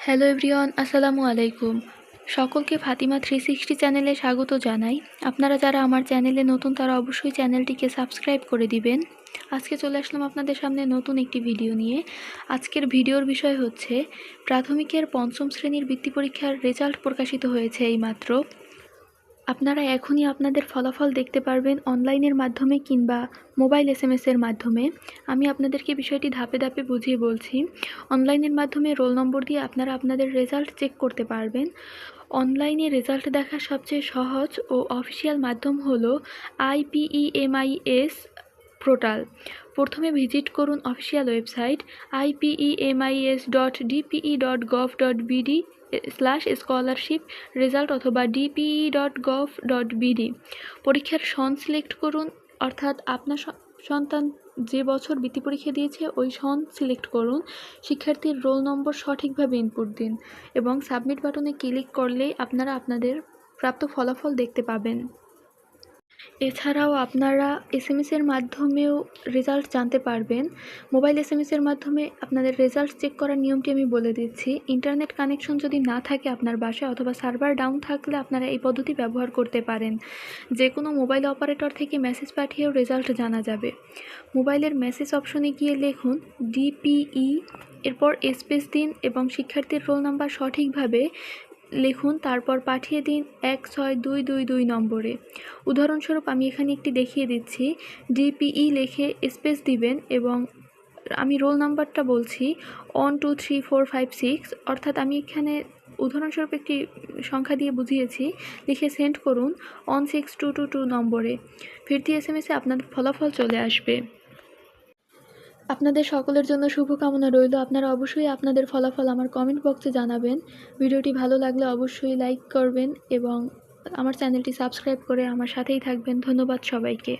Hello everyone, আসসালামু আলাইকুম। সকলকে ফাতিমা 360 চ্যানেলে স্বাগত জানাই। আপনারা যারা আমার চ্যানেলে নতুন তারা অবশ্যই চ্যানেলটিকে সাবস্ক্রাইব করে দিবেন। আজকে চলে আসলাম আপনাদের সামনে নতুন একটি ভিডিও নিয়ে। আজকের ভিডিওর বিষয় হচ্ছে প্রাথমিকের পঞ্চম শ্রেণীর বৃত্তি পরীক্ষার রেজাল্ট প্রকাশিত হয়েছে এইমাত্র। আপনারা এখনই আপনাদের ফলাফল দেখতে পারবেন অনলাইনের মাধ্যমে কিংবা মোবাইল এসএমএসের মাধ্যমে। আমি আপনাদেরকে বিষয়টি ধাপে ধাপে বুঝিয়ে বলছি। অনলাইনের মাধ্যমে রোল নম্বর দিয়ে আপনারা আপনাদের রেজাল্ট চেক করতে পারবেন। অনলাইনে রেজাল্ট দেখার সবচেয়ে সহজ ও অফিসিয়াল মাধ্যম হলো IPEMIS পোর্টাল। প্রথমে ভিজিট করুন অফিসিয়াল ওয়েবসাইট IPEMIS.dpe.gov.bd/scholarship রেজাল্ট অথবা dpe.gov.bd। পরীক্ষার সন সিলেক্ট করুন, অর্থাৎ আপনার সন্তান যে বছর বৃত্তি পরীক্ষা দিয়েছে ওই সন সিলেক্ট করুন। শিক্ষার্থীর রোল নম্বর সঠিকভাবে ইনপুট দিন এবং সাবমিট বাটনে ক্লিক করলেই আপনারা আপনাদের প্রাপ্ত ফলাফল দেখতে পাবেন। এছাড়াও আপনারা এসএমএসের মাধ্যমেও রেজাল্ট জানতে পারবেন। মোবাইল এসএমএসের মাধ্যমে আপনাদের রেজাল্ট চেক করার নিয়মটি আমি বলে দিচ্ছি। ইন্টারনেট কানেকশন যদি না থাকে আপনার বাসায় অথবা সার্ভার ডাউন থাকলে আপনারা এই পদ্ধতি ব্যবহার করতে পারেন। যে কোনো মোবাইল অপারেটর থেকে মেসেজ পাঠিয়েও রেজাল্ট জানা যাবে। মোবাইলের মেসেজ অপশনে গিয়ে লিখুন DPE, এরপর স্পেস দিন এবং শিক্ষার্থীর রোল নাম্বার সঠিকভাবে লিখুন, তারপর পাঠিয়ে দিন 16222 নম্বরে। উদাহরণস্বরূপ আমি এখানে একটি দেখিয়ে দিচ্ছি। DPE লিখে স্পেস দিবেন এবং আমি রোল নাম্বারটা বলছি 123456, অর্থাৎ আমি এখানে উদাহরণস্বরূপ একটি সংখ্যা দিয়ে বুঝিয়েছি। লিখে সেন্ড করুন 16222 নম্বরে। ফিরতি এসএমএসে আপনার ফলাফল চলে আসবে। আপনাদের সকলের জন্য শুভকামনা রইল। আপনারা অবশ্যই আপনাদের ফলাফল আমার কমেন্ট বক্সে জানাবেন। ভিডিওটি ভালো লাগলে অবশ্যই লাইক করবেন এবং আমার চ্যানেলটি সাবস্ক্রাইব করে আমার সাথেই থাকবেন। ধন্যবাদ সবাইকে।